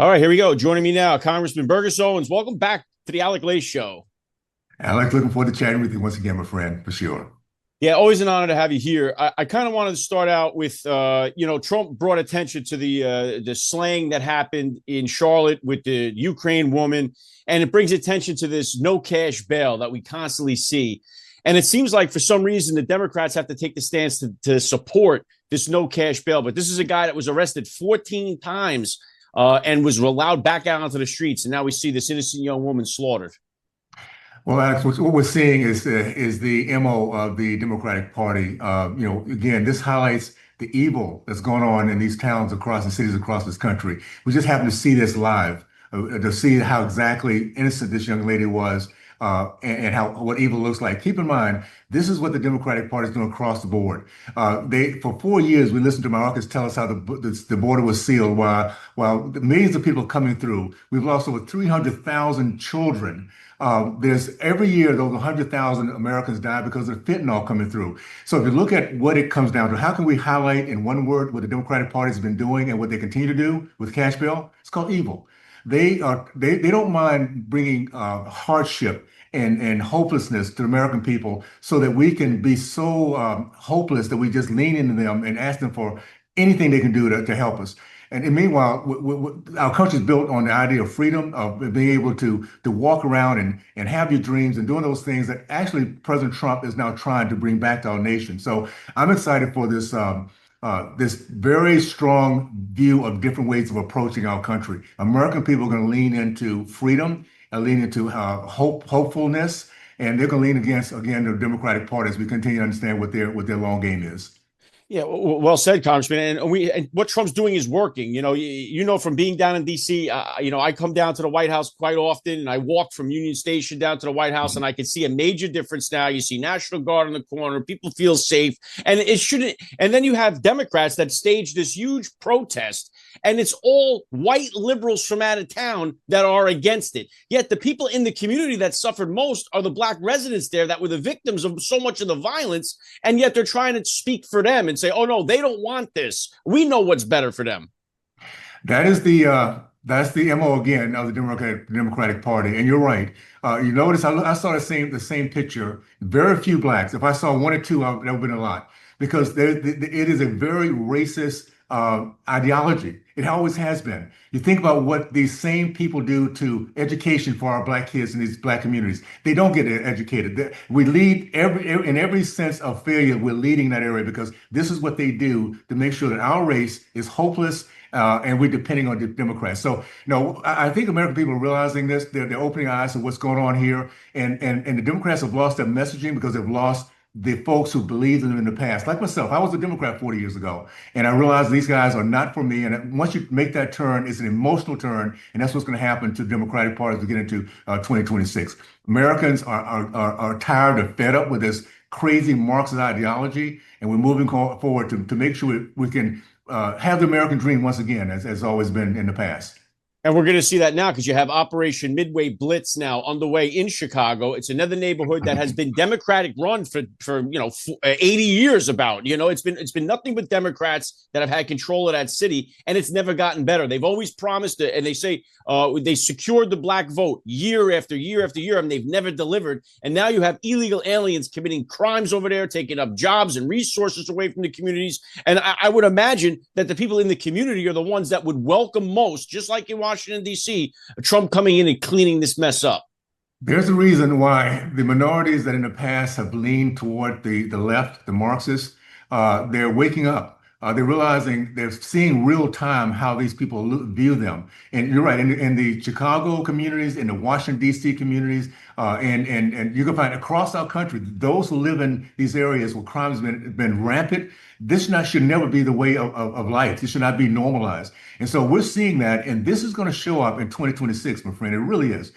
All right, here we go. Joining me now, Congressman Burgess Owens. Welcome back to the Alec Show. Alec, looking forward to chatting with you once again, my friend, for sure. Yeah, always an honor to have you here. I kind of wanted to start out with, Trump brought attention to the slaying that happened in Charlotte with the Ukraine woman, and it brings attention to this no cash bail that we constantly see. And it seems like for some reason the Democrats have to take the stance to support this no cash bail. But this is a guy that was arrested 14 times and was allowed back out onto the streets. And now we see this innocent young woman slaughtered. Well, Alex, what we're seeing is the MO of the Democratic Party. Again, this highlights the evil that's going on in these towns across the cities across this country. We just happen to see this live, to see how exactly innocent this young lady was, and how what evil looks like. Keep in mind, this is what the Democratic Party is doing across the board. They for 4 years we listened to Mayorkas tell us how the border was sealed while millions of people are coming through. We've lost over 300,000 children. There's every year those 100,000 Americans die because of fentanyl coming through. So if you look at what it comes down to, how can we highlight in one word what the Democratic Party has been doing and what they continue to do with cash bail? It's called evil. They don't mind bringing hardship and hopelessness to the American people so that we can be so hopeless that we just lean into them and ask them for anything they can do to help us. And meanwhile, our country is built on the idea of freedom, of being able to walk around and have your dreams and doing those things that actually President Trump is now trying to bring back to our nation. So I'm excited for this very strong view of different ways of approaching our country. American people are going to lean into freedom and lean into hopefulness, and they're going to lean against, again, the Democratic Party as we continue to understand what their long game is. Yeah, well said, Congressman. And what Trump's doing is working. You know from being down in D.C. I come down to the White House quite often, and I walk from Union Station down to the White House, and I can see a major difference now. You see National Guard in the corner, people feel safe, and it shouldn't. And then you have Democrats that stage this huge protest, and it's all white liberals from out of town that are against it. Yet the people in the community that suffered most are the black residents there that were the victims of so much of the violence, and yet they're trying to speak for them and say, oh no, they don't want this. We know what's better for them. That is that's the MO again of the Democratic Party, and you're right. You notice I saw the same picture. Very few blacks. If I saw one or two, that would have been a lot because it is a very racist ideology. It always has been. You think about what these same people do to education for our black kids in these black communities. They don't get educated. We lead in every sense of failure. We're leading that area because this is what they do to make sure that our race is hopeless. And we're depending on the Democrats. So, I think American people are realizing this. They're opening eyes to what's going on here. And the Democrats have lost their messaging because they've lost the folks who believed in them in the past. Like myself, I was a Democrat 40 years ago, and I realized these guys are not for me. And once you make that turn, it's an emotional turn, and that's what's going to happen to the Democratic Party as we get into 2026. Americans are tired or fed up with this crazy Marxist ideology, and we're moving forward to make sure we can have the American dream once again, as always been in the past. And we're going to see that now because you have Operation Midway Blitz now underway in Chicago. It's another neighborhood that has been Democratic run for 80 years about. It's been nothing but Democrats that have had control of that city, and it's never gotten better. They've always promised it, and they say they secured the black vote year after year after year, and they've never delivered. And now you have illegal aliens committing crimes over there, taking up jobs and resources away from the communities. And I would imagine that the people in the community are the ones that would welcome most, just like in Washington, D.C., Trump coming in and cleaning this mess up. There's a reason why the minorities that in the past have leaned toward the left, the Marxists, they're waking up. They're realizing they're seeing real time how these people view them. And you're right, in the Chicago communities, in the Washington, D.C. communities, and you can find across our country, those who live in these areas where crime has been rampant, should never be the way of life. This should not be normalized. And so we're seeing that, and this is going to show up in 2026, my friend. It really is.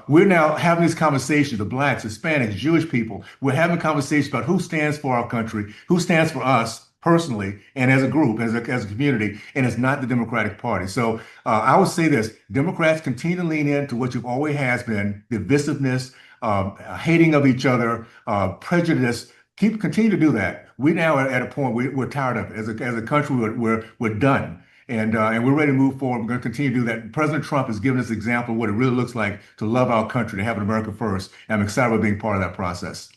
We're now having these conversations, the blacks, Hispanics, Jewish people. We're having conversations about who stands for our country, who stands for us personally and as a group, as a community, and it's not the Democratic Party. So I would say this: Democrats continue to lean into what you've always has been, divisiveness, hating of each other, prejudice. Continue to do that. We now are at a point we're tired of it. As a country, we're done. And we're ready to move forward. We're going to continue to do that. President Trump has given us an example of what it really looks like to love our country, to have an America first. And I'm excited about being part of that process.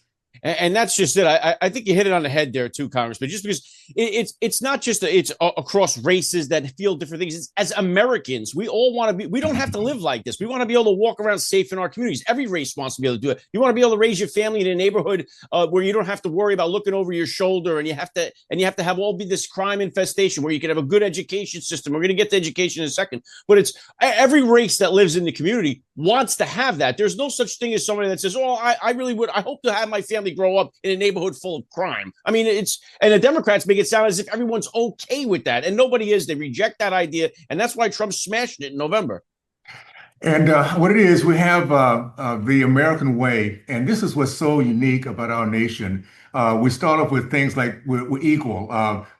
And that's just it. I think you hit it on the head there too, Congressman. Just because it's not just across races that feel different things. It's, as Americans, we all want to be. We don't have to live like this. We want to be able to walk around safe in our communities. Every race wants to be able to do it. You want to be able to raise your family in a neighborhood where you don't have to worry about looking over your shoulder, and you have to have all be this crime infestation where you can have a good education system. We're going to get to education in a second, but it's every race that lives in the community wants to have that. There's no such thing as somebody that says, "Oh, I really would. I hope to have my family grow up in a neighborhood full of crime." I mean, and the Democrats make it sound as if everyone's okay with that, and nobody is. They reject that idea, and that's why Trump smashed it in November. And what it is, we have the American way, and this is what's so unique about our nation. We start off with things like we're equal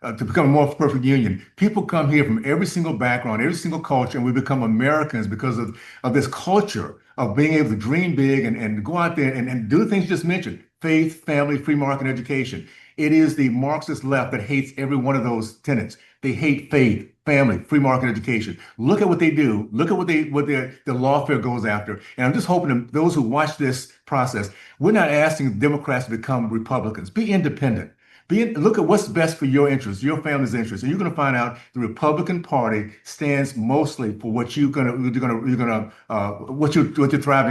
to become a more perfect union. People come here from every single background, every single culture, and we become Americans because of this culture of being able to dream big and go out there and do the things you just mentioned: faith, family, free market education. It is the Marxist left that hates every one of those tenets. They hate faith, family, free market education. Look at what they do. Look at what the lawfare goes after. And I'm just hoping that those who watch this process, we're not asking Democrats to become Republicans. Be independent. Look at what's best for your interests, your family's interests, and you're going to find out the Republican Party stands mostly for what you're thriving to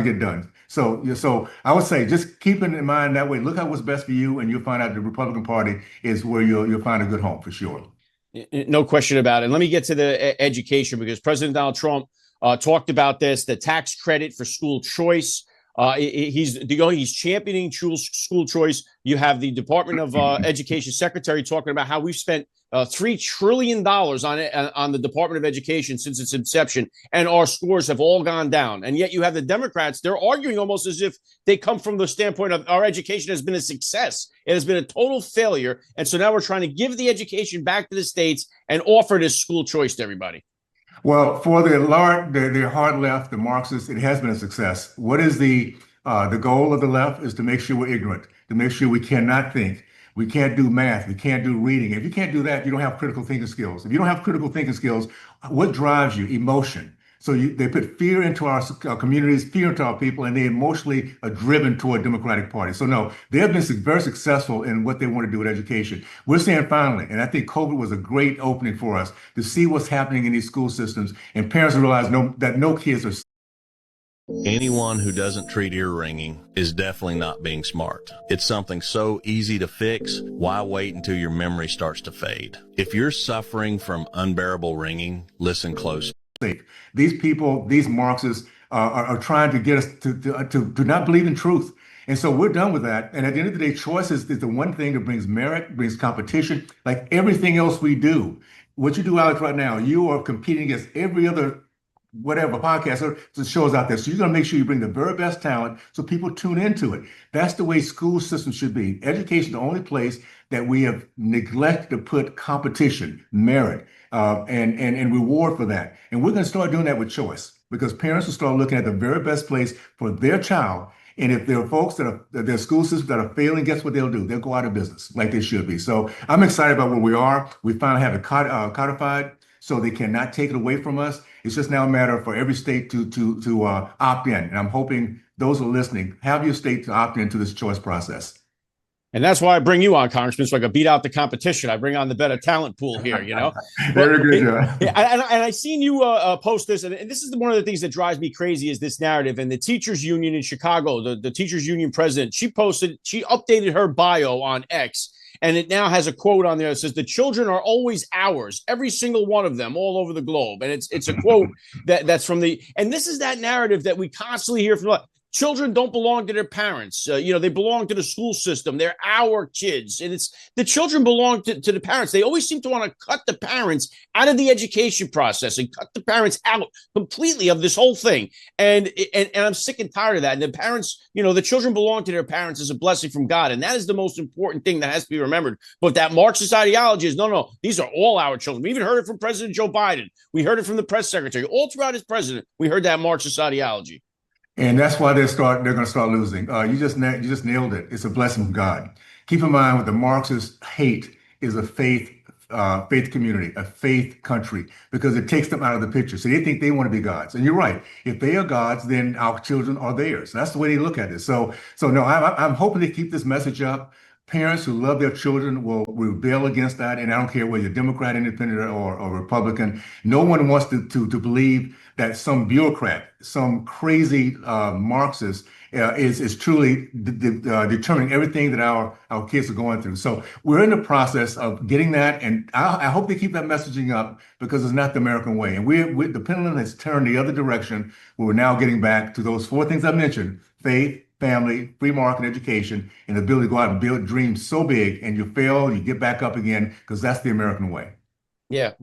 get done. So I would say just keep it in mind that way. Look at what's best for you, and you'll find out the Republican Party is where you'll find a good home for sure. No question about it. And let me get to the education, because President Donald Trump talked about this, the tax credit for school choice. He's championing school choice. You have the Department of Education Secretary talking about how we've spent $3 trillion on the Department of Education since its inception, and our scores have all gone down. And yet you have the Democrats, they're arguing almost as if they come from the standpoint of our education has been a success. It has been a total failure. And so now we're trying to give the education back to the states and offer this school choice to everybody. Well, for the hard left, the Marxists, it has been a success. What is the goal of the left is to make sure we're ignorant, to make sure we cannot think, we can't do math, we can't do reading. If you can't do that, you don't have critical thinking skills. If you don't have critical thinking skills, what drives you? Emotion. So they put fear into our communities, fear into our people, and they emotionally are driven toward Democratic Party. So no, they have been very successful in what they want to do with education. We're saying finally, and I think COVID was a great opening for us to see what's happening in these school systems, and parents realize that no kids are. Anyone who doesn't treat ear ringing is definitely not being smart. It's something so easy to fix. Why wait until your memory starts to fade? If you're suffering from unbearable ringing, listen close. These people, these Marxists, are trying to get us to not believe in truth. And so we're done with that. And at the end of the day, choice is the one thing that brings merit, brings competition, like everything else we do. What you do, Alex, right now, you are competing against every other whatever podcaster shows out there. So you're going to make sure you bring the very best talent so people tune into it. That's the way school systems should be. Education is the only place that we have neglected to put competition, merit, and reward for that. And we're going to start doing that with choice, because parents will start looking at the very best place for their child. And if there are folks their school systems that are failing, guess what they'll do? They'll go out of business like they should be. So I'm excited about where we are. We finally have it codified, so they cannot take it away from us. It's just now a matter for every state to opt in. And I'm hoping those who are listening have your state to opt into this choice process. And that's why I bring you on, Congressman, so I can beat out the competition. I bring on the better talent pool here, Very good, John. And I seen you post this, and this is one of the things that drives me crazy is this narrative. And the teachers union in Chicago, the teachers union president, she updated her bio on X, and it now has a quote on there that says, "The children are always ours, every single one of them, all over the globe." And it's a quote that's from and this is that narrative that we constantly hear from. Children don't belong to their parents. They belong to the school system. They're our kids. And it's the children belong to the parents. They always seem to want to cut the parents out of the education process and cut the parents out completely of this whole thing. And I'm sick and tired of that. And the parents, the children belong to their parents as a blessing from God. And that is the most important thing that has to be remembered. But that Marxist ideology is, no, these are all our children. We even heard it from President Joe Biden. We heard it from the press secretary. All throughout his president, we heard that Marxist ideology. And that's why they're going to start losing. You just nailed it. It's a blessing from God. Keep in mind what the Marxists hate is a faith, faith community, a faith country, because it takes them out of the picture. So they think they want to be gods. And you're right. If they are gods, then our children are theirs. That's the way they look at it. So no, I'm hoping to keep this message up. Parents who love their children will rebel against that. And I don't care whether you're Democrat, Independent, or Republican. No one wants to believe that some bureaucrat, some crazy Marxist is truly determining everything that our kids are going through. So we're in the process of getting that. And I hope they keep that messaging up because it's not the American way. And the pendulum has turned the other direction where we're now getting back to those four things I mentioned: faith, family, free market education, and the ability to go out and build dreams so big, and you fail, you get back up again, because that's the American way. Yeah.